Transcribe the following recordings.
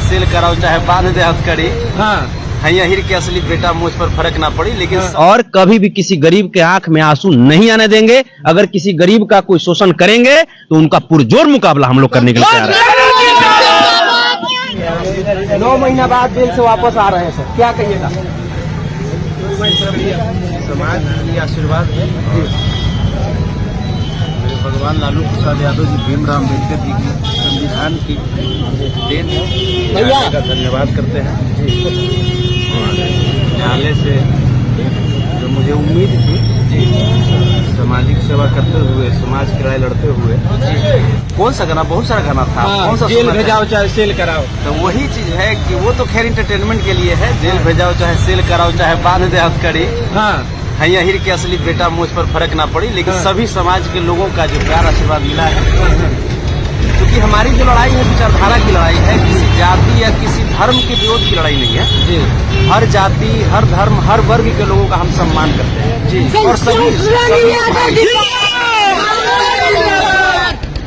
Cell कराओ चाहे बांध दे हथकड़ी। हाँ हिर के असली बेटा मुझ पर फर्क ना पड़ी, लेकिन और कभी भी किसी गरीब के आंख में आंसू नहीं आने देंगे। अगर किसी गरीब का कोई शोषण करेंगे तो उनका पुरजोर मुकाबला हम लोग करने के लिए तैयार हैं। 9 महीना बाद जेल से वापस आ रहे हैं सर, क्या कहिएगा? समाज की आशीर्वाद है। मेरे भगवान लालू प्रसाद यादव जी, भीमराव अम्बेडकर जी की संविधान की देन है, का धन्यवाद करते हैं। न्यायालय से जो मुझे उम्मीद थी, सामाजिक सेवा करते हुए, समाज की लड़ाई लड़ते हुए, कौन सा गाना, बहुत सारा गाना था, कौन सा जेल भेजाओ चाहे सेल कराओ, तो वही चीज है कि वो तो खैर इंटरटेनमेंट के लिए है। जेल भेजाओ चाहे सेल कराओ चाहे बांध दे हथकड़ी। हाँ हिर के असली बेटा मुझ पर फर्क ना पड़ी, लेकिन सभी समाज के लोगों का जो प्यार आशीर्वाद मिला है, क्योंकि हमारी जो लड़ाई है विचारधारा की लड़ाई है, किसी जाति या किसी धर्म के विरोध की लड़ाई नहीं है जी। हर जाति, हर धर्म, हर वर्ग के लोगों का हम सम्मान करते हैं जी। और सभी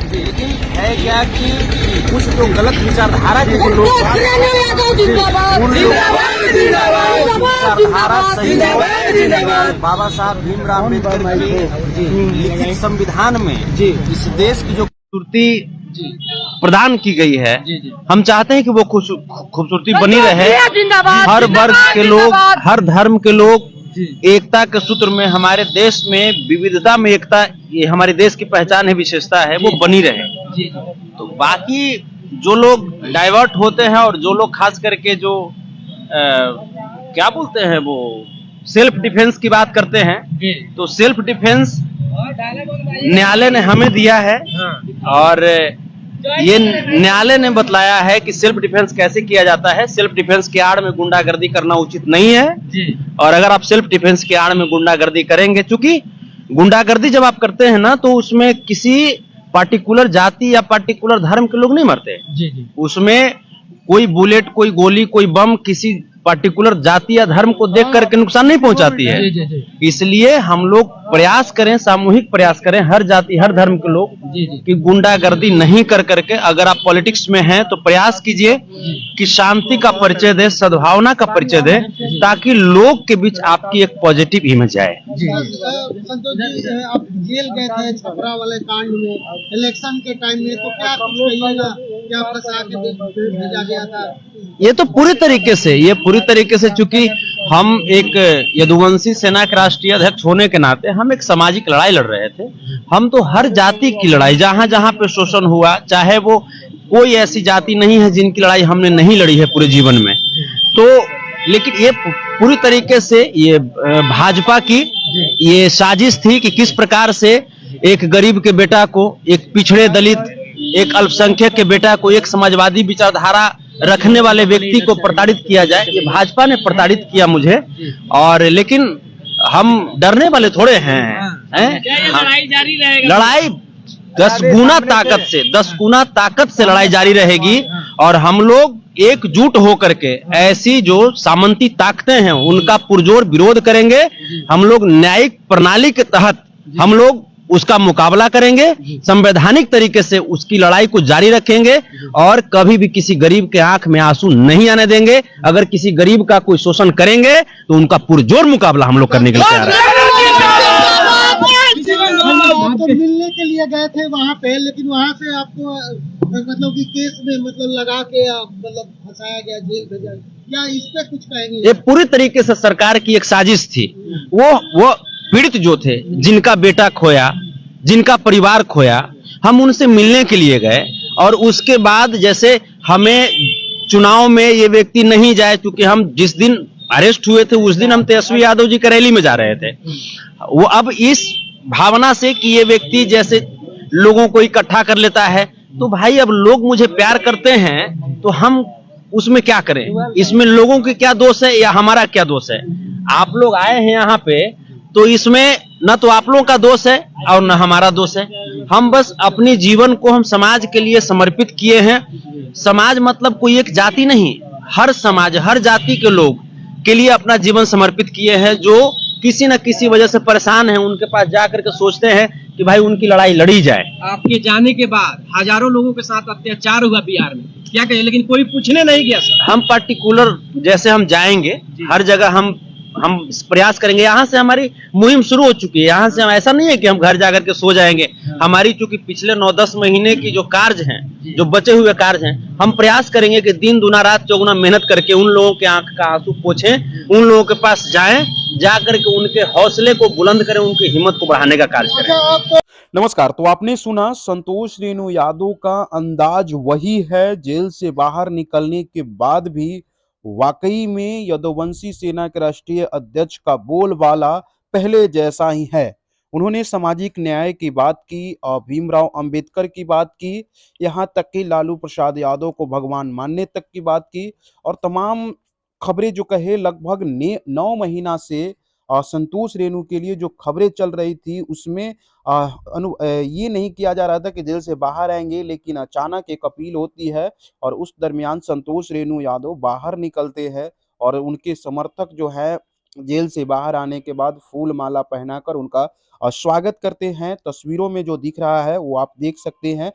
लेकिन है क्या कि कुछ जो गलत विचारधारा के जो लोग, विचारधारा सही बाबा साहब भीमराव अम्बेडकर की लिखित संविधान में इस देश की जो खूबसूरती प्रदान की गई है, हम चाहते हैं कि वो खूबसूरती बनी रहे। हर वर्ग के लोग, हर धर्म के लोग एकता के सूत्र में, हमारे देश में विविधता में एकता, ये हमारे देश की पहचान है, विशेषता है, वो बनी रहे। तो बाकी जो लोग डाइवर्ट होते हैं और जो लोग खास करके जो क्या बोलते हैं, वो सेल्फ डिफेंस की बात करते हैं, तो सेल्फ डिफेंस न्यायालय ने हमें दिया है। और ये न्यायालय ने बतलाया है कि सेल्फ डिफेंस कैसे किया जाता है। सेल्फ डिफेंस की आड़ में गुंडागर्दी करना उचित नहीं है और अगर आप सेल्फ डिफेंस की आड़ में गुंडागर्दी करेंगे, चूंकि गुंडागर्दी जब आप करते हैं ना, तो उसमें किसी पार्टिकुलर जाति या पार्टिकुलर धर्म के लोग नहीं मरते। उसमें कोई बुलेट, कोई गोली, कोई बम किसी पार्टिकुलर जाति या धर्म को देख करके नुकसान नहीं पहुंचाती है। इसलिए हम लोग प्रयास करें, सामूहिक प्रयास करें, हर जाति, हर धर्म के लोग, कि गुंडागर्दी नहीं कर करके, अगर आप पॉलिटिक्स में हैं तो प्रयास कीजिए कि शांति का परिचय दे, सद्भावना का परिचय दे, ताकि लोग के बीच आपकी एक पॉजिटिव इमेज आए। संतोष जी, आप जेल गए थे छपरा वाले कांड में, इलेक्शन के टाइम में, तो क्या कुछ कहिएगा, क्या फंसा के भेजा गया था? ये तो पूरी तरीके से चूंकि हम एक यदुवंशी सेना के राष्ट्रीय अध्यक्ष होने के नाते हम एक सामाजिक लड़ाई लड़ रहे थे। हम तो हर जाति की लड़ाई, जहां जहां पे शोषण हुआ, चाहे वो कोई ऐसी जाति नहीं है जिनकी लड़ाई हमने नहीं लड़ी है पूरे जीवन में। तो लेकिन ये पूरी तरीके से ये भाजपा की ये साजिश थी कि किस प्रकार से एक गरीब के बेटा को, एक पिछड़े दलित, एक अल्पसंख्यक के बेटा को, एक समाजवादी विचारधारा रखने वाले व्यक्ति को प्रताड़ित किया जाए। ये भाजपा ने प्रताड़ित किया मुझे, और लेकिन हम डरने वाले थोड़े हैं। लड़ाई जारी रहेगा, लड़ाई 10 गुना ताकत से लड़ाई जारी रहेगी। और हम लोग एकजुट होकर के ऐसी जो सामंती ताकतें हैं उनका पुरजोर विरोध करेंगे। हम लोग न्यायिक प्रणाली के तहत हम लोग उसका मुकाबला करेंगे, संवैधानिक तरीके से उसकी लड़ाई को जारी रखेंगे और कभी भी किसी गरीब के आंख में आंसू नहीं आने देंगे। अगर किसी गरीब का कोई शोषण करेंगे तो उनका पुरजोर मुकाबला हम लोग करने के लिए तैयार हैं। आपको मिलने के लिए गए थे वहाँ पे, लेकिन वहाँ से आपको मतलब कि केस में मतलब लगा के मतलब फंसाया गया, जेल भेजा, क्या इस पे कुछ कहेंगे? ये पूरी तरीके से सरकार की एक साजिश थी। वो पीड़ित जो थे, जिनका बेटा खोया, जिनका परिवार खोया, हम उनसे मिलने के लिए गए। और उसके बाद जैसे हमें चुनाव में ये व्यक्ति नहीं जाए, क्योंकि हम जिस दिन अरेस्ट हुए थे उस दिन हम तेजस्वी यादव जी की रैली में जा रहे थे। वो अब इस भावना से कि ये व्यक्ति जैसे लोगों को इकट्ठा कर लेता है, तो भाई अब लोग मुझे प्यार करते हैं तो हम उसमें क्या करें? इसमें लोगों के क्या दोष है या हमारा क्या दोष है? आप लोग आए हैं यहाँ पे, तो इसमें न तो आप लोगों का दोष है और न हमारा दोष है। हम बस अपने जीवन को हम समाज के लिए समर्पित किए हैं। समाज मतलब कोई एक जाति नहीं, हर समाज, हर जाति के लोग के लिए अपना जीवन समर्पित किए हैं। जो किसी न किसी वजह से परेशान हैं, उनके पास जाकर के सोचते हैं कि भाई उनकी लड़ाई लड़ी जाए। आपके जाने के बाद हजारों लोगों के साथ अत्याचार हुआ बिहार में, क्या कहिए, लेकिन कोई पूछने नहीं गया सर। हम पर्टिकुलर जैसे हम जाएंगे हर जगह हम प्रयास करेंगे। यहाँ से हमारी मुहिम शुरू हो चुकी है। यहाँ से हम, ऐसा नहीं है कि हम घर जाकर के सो जाएंगे। हमारी चूंकि पिछले 9-10 महीने की जो कार्य हैं, जो बचे हुए कार्य हैं, हम प्रयास करेंगे कि दिन दुना रात चौगुना मेहनत करके उन लोगों के आंख का आंसू पोंछें, उन लोगों के पास जाएं, जा करके उनके हौसले को बुलंद करें, उनकी हिम्मत को बढ़ाने का कार्य करें। नमस्कार। तो आपने सुना संतोष रेणु यादव का अंदाज वही है। जेल से बाहर निकलने के बाद भी वाकई में यदुवंशी सेना के राष्ट्रीय अध्यक्ष का बोलबाला पहले जैसा ही है। उन्होंने सामाजिक न्याय की बात की और भीमराव अंबेडकर की बात की, यहाँ तक कि लालू प्रसाद यादव को भगवान मानने तक की बात की। और तमाम खबरें जो कहे लगभग 9 महीना से संतोष रेणु के लिए जो खबरें चल रही थी उसमें ये नहीं किया जा रहा था कि जेल से बाहर आएंगे, लेकिन अचानक एक अपील होती है और उस दरमियान संतोष रेणु यादव बाहर निकलते हैं और उनके समर्थक जो है जेल से बाहर आने के बाद फूल माला पहनाकर उनका स्वागत करते हैं। तस्वीरों में जो दिख रहा है वो आप देख सकते हैं।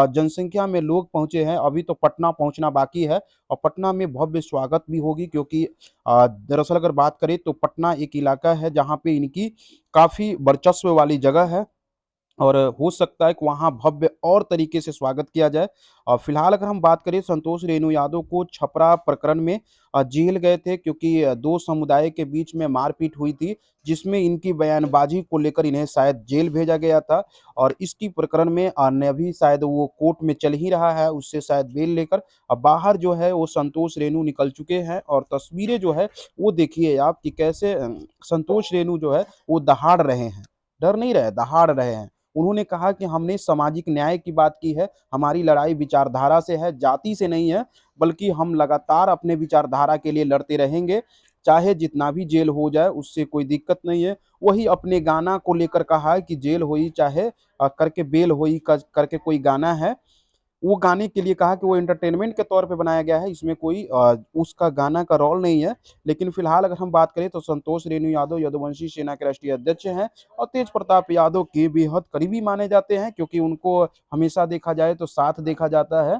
जनसंख्या में लोग पहुंचे हैं। अभी तो पटना पहुंचना बाकी है और पटना में भव्य स्वागत भी होगी, क्योंकि दरअसल अगर बात करें तो पटना एक इलाका है जहां पे इनकी काफी वर्चस्व वाली जगह है और हो सकता है कि वहां भव्य और तरीके से स्वागत किया जाए। फिलहाल अगर हम बात करें, संतोष रेणु यादव को छपरा प्रकरण में जेल गए थे, क्योंकि दो समुदाय के बीच में मारपीट हुई थी, जिसमें इनकी बयानबाजी को लेकर इन्हें शायद जेल भेजा गया था। और इसकी प्रकरण में अभी शायद वो कोर्ट में चल ही रहा है, उससे शायद बेल लेकर अब बाहर जो है वो संतोष रेणु निकल चुके हैं। और तस्वीरें जो है वो देखिए आप कि कैसे संतोष रेणु जो है वो दहाड़ रहे हैं, डर नहीं रहे, दहाड़ रहे हैं। उन्होंने कहा कि हमने सामाजिक न्याय की बात की है, हमारी लड़ाई विचारधारा से है, जाति से नहीं है, बल्कि हम लगातार अपने विचारधारा के लिए लड़ते रहेंगे, चाहे जितना भी जेल हो जाए उससे कोई दिक्कत नहीं है। वही अपने गाना को लेकर कहा है कि जेल होई चाहे करके बेल होई करके कोई गाना है, वो गाने के लिए कहा कि वो एंटरटेनमेंट के तौर पे बनाया गया है, इसमें कोई उसका गाना का रोल नहीं है। लेकिन फिलहाल अगर हम बात करें तो संतोष रेणु यादव यदुवंशी सेना के राष्ट्रीय अध्यक्ष हैं और तेज प्रताप यादव के बेहद करीबी माने जाते हैं, क्योंकि उनको हमेशा देखा जाए तो साथ देखा जाता है।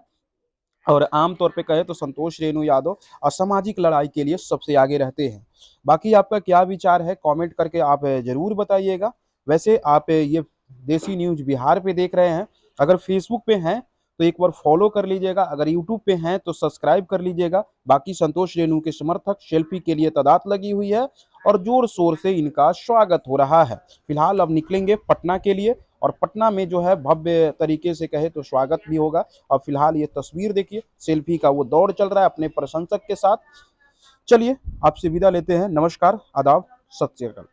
और आमतौर पे कहे तो संतोष रेणु यादव असामाजिक लड़ाई के लिए सबसे आगे रहते हैं। बाकी आपका क्या विचार है कमेंट करके आप जरूर बताइएगा। वैसे आप ये देसी न्यूज बिहार पे देख रहे हैं, अगर फेसबुक पे हैं तो एक बार फॉलो कर लीजिएगा, अगर यूट्यूब पे हैं तो सब्सक्राइब कर लीजिएगा। बाकी संतोष रेणु के समर्थक सेल्फी के लिए तादाद लगी हुई है और जोर शोर से इनका स्वागत हो रहा है। फिलहाल अब निकलेंगे पटना के लिए और पटना में जो है भव्य तरीके से कहे तो स्वागत भी होगा। और फिलहाल ये तस्वीर देखिए, सेल्फी का वो दौर चल रहा है अपने प्रशंसक के साथ। चलिए आपसे विदा लेते हैं। नमस्कार, आदाब, सत श्री अकाल।